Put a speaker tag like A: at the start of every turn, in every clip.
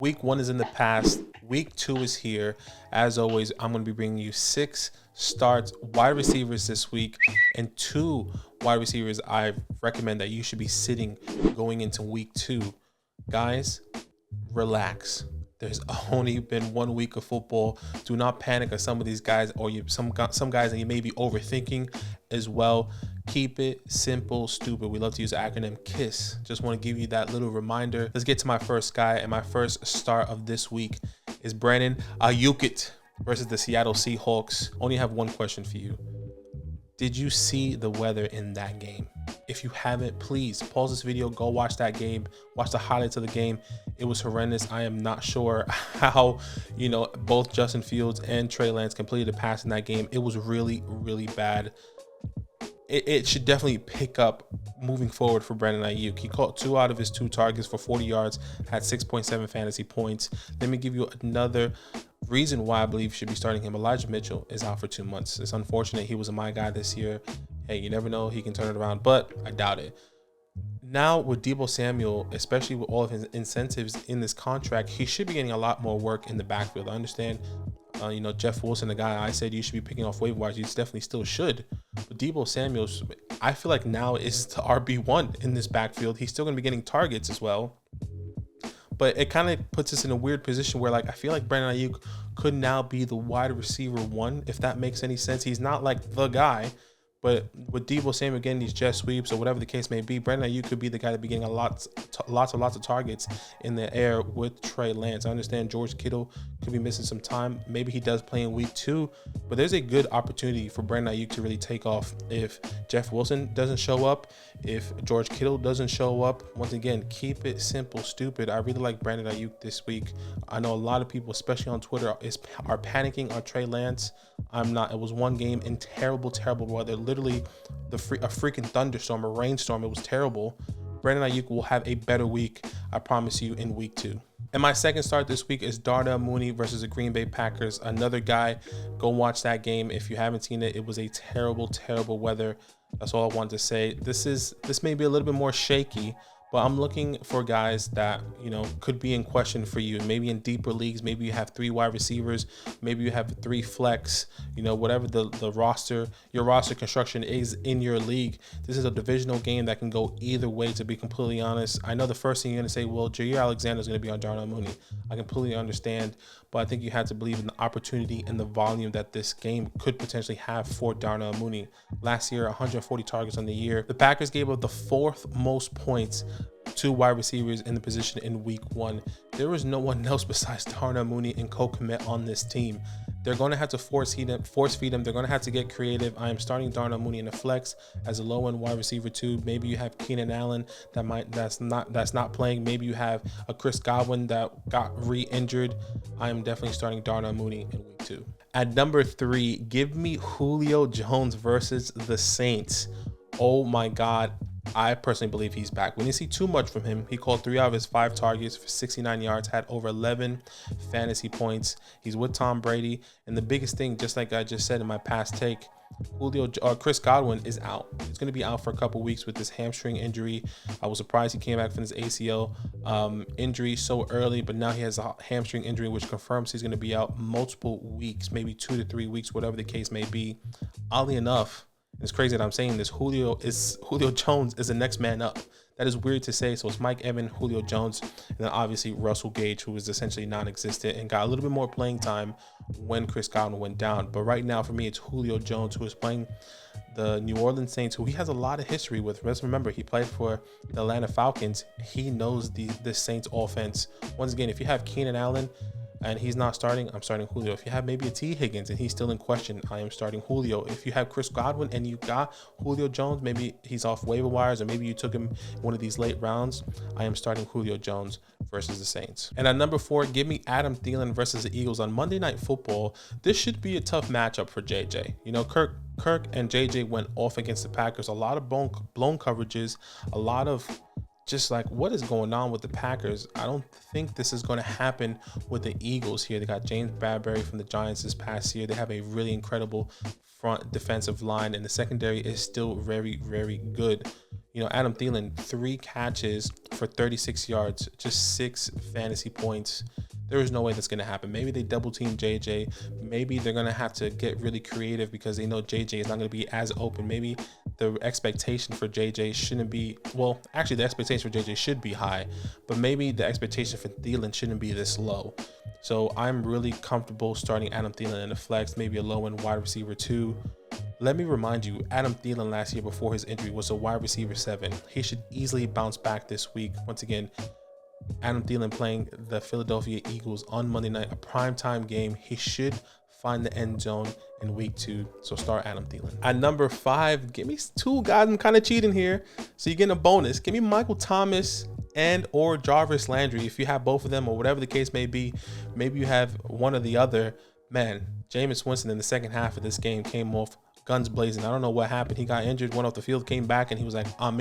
A: Week 1 is in the past. Week 2 is here. As always, I'm going to be bringing you 6 starts wide receivers this week and 2 wide receivers I recommend that you should be sitting going into week 2. Guys, relax. There's only been 1 week of football. Do not panic at some of these guys, or some guys that you may be overthinking as well. Keep it simple, stupid. We love to use the acronym KISS. Just want to give you that little reminder. Let's get to my first guy, and my first start of this week is Brandon AIYUKEN versus the Seattle Seahawks. Only have one question for you. Did you see the weather in that game? If you haven't, please pause this video, go watch that game, watch the highlights of the game. It was horrendous. I am not sure how, both Justin Fields and Trey Lance completed a pass in that game. It was really, really bad. It should definitely pick up moving forward for Brandon Ayuk. He caught 2 out of his 2 targets for 40 yards, had 6.7 fantasy points. Let me give you another reason why I believe you should be starting him. Elijah Mitchell is out for 2 months. It's unfortunate. He was my guy this year. Hey, you never know. He can turn it around, but I doubt it. Now with Deebo Samuel, especially with all of his incentives in this contract, he should be getting a lot more work in the backfield. I understand, Jeff Wilson, the guy I said you should be picking off waiver wires, you definitely still should. But Deebo Samuel, I feel like now is the RB1 in this backfield. He's still going to be getting targets as well. But it kind of puts us in a weird position where, I feel like Brandon Ayuk could now be the wide receiver 1, if that makes any sense. He's not like the guy. But with Deebo Samuel getting these jet sweeps or whatever the case may be, Brandon Ayuk could be the guy to be getting lots of targets in the air with Trey Lance. I understand George Kittle could be missing some time. Maybe he does play in week 2, but there's a good opportunity for Brandon Ayuk to really take off if Jeff Wilson doesn't show up, if George Kittle doesn't show up. Once again, keep it simple, stupid. I really like Brandon Ayuk this week. I know a lot of people, especially on Twitter, are panicking on Trey Lance. I'm not. It was one game in terrible weather. Literally a freaking thunderstorm, a rainstorm. It was terrible. Brandon Ayuk will have a better week, I promise you, in week 2. And my second start this week is MOONEY versus the Green Bay Packers. Another guy, go watch that game. If you haven't seen it, it was a terrible weather. That's all I wanted to say. This may be a little bit more shaky, but I'm looking for guys that, could be in question for you. Maybe in deeper leagues, maybe you have 3 wide receivers, maybe you have 3 flex, whatever your roster construction is in your league. This is a divisional game that can go either way, to be completely honest. I know the first thing you're going to say, well, Jair Alexander is going to be on MOONEY. I completely understand, but I think you have to believe in the opportunity and the volume that this game could potentially have for MOONEY. Last year, 140 targets on the year. The Packers gave up the 4th most points to wide receivers in the position in week 1. There was no one else besides MOONEY and Cole Kmet on this team. They're going to have to force feed him. They're going to have to get creative. I am starting MOONEY in the flex as a low-end wide receiver 2. Maybe you have Keenan Allen that's not playing. Maybe you have a Chris Godwin that got re-injured. I am definitely starting MOONEY in week 2. At number 3, give me Julio Jones versus the Saints. Oh my God. I personally believe he's back. We didn't see too much from him. He caught 3 out of his 5 targets for 69 yards, had over 11 fantasy points. He's with Tom Brady. And the biggest thing, just like I just said in my past take, Chris Godwin is out. He's going to be out for a couple weeks with this hamstring injury. I was surprised he came back from his ACL injury so early, but now he has a hamstring injury, which confirms he's going to be out multiple weeks, maybe 2 to 3 weeks, whatever the case may be. Oddly enough, it's crazy that I'm saying this, Julio Jones is the next man up. That is weird to say. So it's Mike Evans, Julio Jones, and then obviously Russell Gage, who was essentially non-existent and got a little bit more playing time when Chris Godwin went down. But right now, for me, it's Julio Jones, who is playing the New Orleans Saints, who he has a lot of history with. Let's remember, he played for the Atlanta Falcons. He knows the Saints offense. Once again, if you have Keenan Allen and he's not starting, I'm starting Julio. If you have maybe a T. Higgins and he's still in question, I am starting Julio. If you have Chris Godwin and you got Julio Jones, maybe he's off waiver wires or maybe you took him one of these late rounds, I am starting Julio Jones versus the Saints. And at number 4, give me Adam Thielen versus the Eagles on Monday Night Football. This should be a tough matchup for JJ. Kirk and JJ went off against the Packers. A lot of blown coverages, a lot of just like, what is going on with the Packers? I don't think this is going to happen with the Eagles here. They got James Bradbury from the Giants this past year. They have a really incredible front defensive line, and the secondary is still very, very good. You know, Adam Thielen, 3 catches for 36 yards, just 6 fantasy points. There is no way that's going to happen. Maybe they double team JJ. Maybe they're going to have to get really creative because they know JJ is not going to be as open. Maybe the expectation for JJ shouldn't be, well, actually the expectation for JJ should be high, but maybe the expectation for Thielen shouldn't be this low. So I'm really comfortable starting Adam Thielen in the flex, maybe a low end wide receiver 2. Let me remind you, Adam Thielen last year before his injury was a wide receiver 7. He should easily bounce back this week. Once again, Adam Thielen playing the Philadelphia Eagles on Monday night, a primetime game. He should find the end zone in week 2. So start Adam Thielen. At number 5, give me 2 guys. I'm kind of cheating here. So you're getting a bonus. Give me Michael Thomas and or Jarvis Landry. If you have both of them or whatever the case may be, maybe you have one or the other. Man, Jameis Winston in the second half of this game came off guns blazing. I don't know what happened. He got injured, went off the field, came back, and he was like, I'm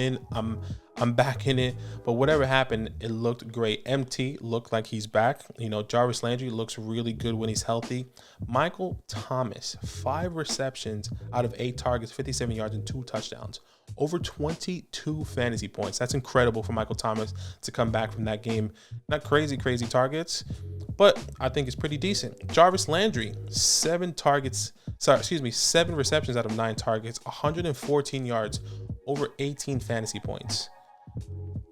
A: back in it. But whatever happened, it looked great. MT looked like he's back. You know, Jarvis Landry looks really good when he's healthy. Michael Thomas, 5 receptions out of 8 targets, 57 yards and 2 touchdowns. Over 22 fantasy points. That's incredible for Michael Thomas to come back from that game. Not crazy targets, but I think it's pretty decent. Jarvis Landry, 7 receptions out of 9 targets, 114 yards, over 18 fantasy points.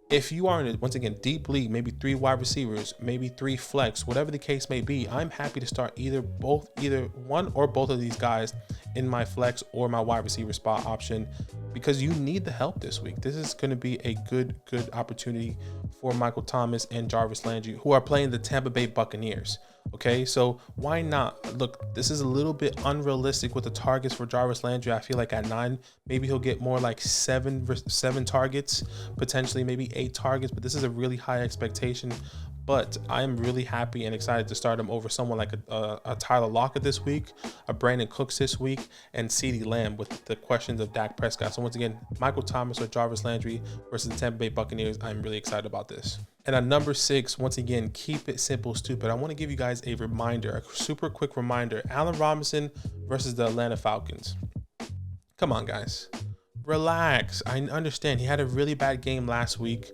A: If you are in a, once again, deep league, maybe 3 wide receivers, maybe 3 flex, whatever the case may be, I'm happy to start either one or both of these guys in my flex or my wide receiver spot option, because you need the help this week. This is going to be a good opportunity for Michael Thomas and Jarvis Landry, who are playing the Tampa Bay Buccaneers. Okay, so why not? Look, this is a little bit unrealistic with the targets for Jarvis Landry. I feel like at 9, maybe he'll get more like 7 targets, potentially maybe 8 targets, but this is a really high expectation. But I'm really happy and excited to start him over someone like a Tyler Lockett this week, a Brandon Cooks this week, and CeeDee Lamb with the questions of Dak Prescott. So once again, Michael Thomas or Jarvis Landry versus the Tampa Bay Buccaneers. I'm really excited about this. And at number 6, once again, keep it simple, stupid. I want to give you guys a reminder, a super quick reminder. Allen Robinson versus the Atlanta Falcons. Come on, guys. Relax. I understand he had a really bad game last week.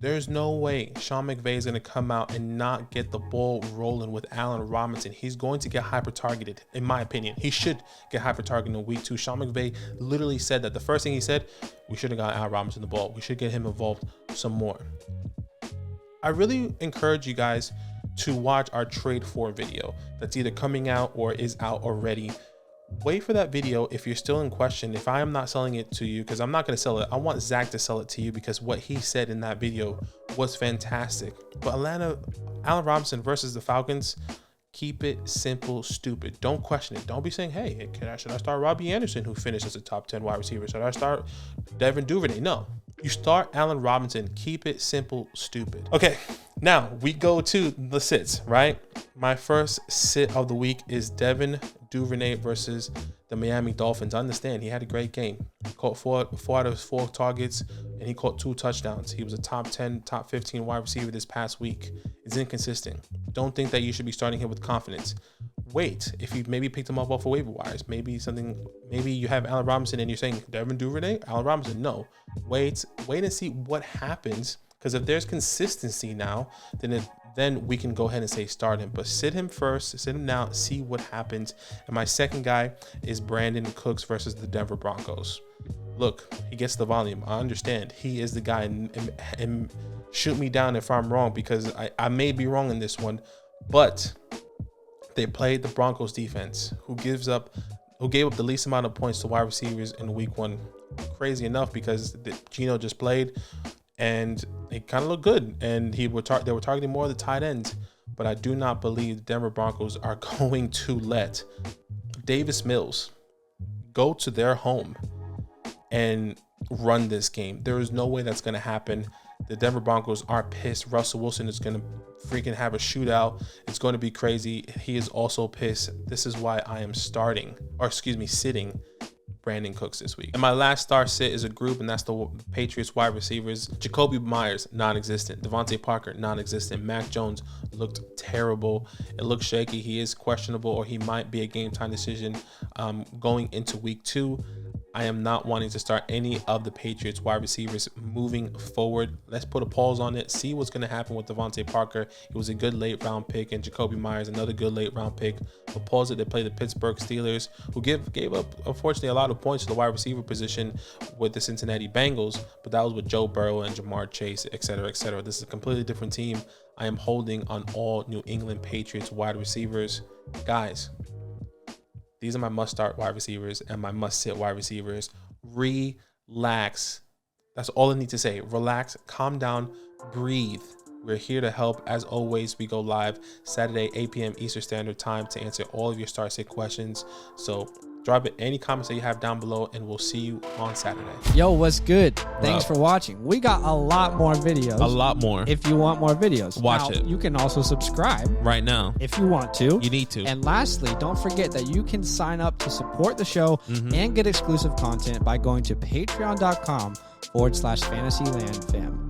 A: There's no way Sean McVay is going to come out and not get the ball rolling with Allen Robinson. He's going to get hyper-targeted, in my opinion. He should get hyper-targeted in week 2. Sean McVay literally said that. The first thing he said, we should have got Allen Robinson the ball. We should get him involved some more. I really encourage you guys to watch our trade for video that's either coming out or is out already. Wait for that video if you're still in question. If I am not selling it to you, because I'm not going to sell it, I want Zach to sell it to you because what he said in that video was fantastic. But Allen Robinson versus the Falcons, keep it simple, stupid. Don't question it. Don't be saying, hey, should I start Robbie Anderson, who finished as a top 10 wide receiver? Should I start Devin Duvernay? No. You start Allen Robinson. Keep it simple, stupid. Okay, now we go to the sits, right? My first sit of the week is Devin Duvernay versus the Miami Dolphins. I understand he had a great game. He caught 4 out of his 4 targets, and he caught 2 touchdowns. He was a top 10, top 15 wide receiver this past week. It's inconsistent. Don't think that you should be starting him with confidence. Wait, if you maybe picked him up off of waiver wires, maybe you have Allen Robinson and you're saying Devin Duvernay, Allen Robinson. No, wait and see what happens. Because if there's consistency now, then we can go ahead and say start him. But sit him first, sit him now, see what happens. And my second guy is Brandon Cooks versus the Denver Broncos. Look, he gets the volume. I understand. He is the guy, and shoot me down if I'm wrong, because I may be wrong in this one. But they played the Broncos defense, who gave up the least amount of points to wide receivers in week 1. Crazy enough, because Geno just played and it kind of looked good, and they were targeting more of the tight ends. But I do not believe the Denver Broncos are going to let Davis Mills go to their home and run this game. There is no way that's going to happen. The Denver Broncos are pissed. Russell Wilson is going to freaking have a shootout. It's going to be crazy. He is also pissed. This is why I am sitting Brandon Cooks this week. And my last star sit is a group, and that's the Patriots wide receivers. Jacoby Myers, non-existent. Devontae Parker, non-existent. Mac Jones looked terrible. It looks shaky. He is questionable, or he might be a game-time decision going into week 2. I am not wanting to start any of the Patriots wide receivers moving forward. Let's put a pause on it, see what's going to happen with Devontae Parker. He was a good late round pick, and Jacoby Myers, another good late round pick. But pause it. They play the Pittsburgh Steelers, who gave up, unfortunately, a lot of points to the wide receiver position with the Cincinnati Bengals, but that was with Joe Burrow and Jamar Chase, et cetera, et cetera. This is a completely different team. I am holding on all New England Patriots wide receivers. Guys, these are my must-start wide receivers and my must-sit wide receivers. Relax. That's all I need to say. Relax, calm down, breathe. We're here to help. As always, we go live Saturday, 8 p.m. Eastern Standard Time to answer all of your start-sit questions. So drop any comments that you have down below, and we'll see you on Saturday.
B: Yo, what's good? Thanks for watching. We got a lot more videos.
C: A lot more.
B: If you want more videos,
C: watch it.
B: You can also subscribe
C: right now
B: if you want to.
C: You need to.
B: And lastly, don't forget that you can sign up to support the show and get exclusive content by going to patreon.com/FantasyLand fam.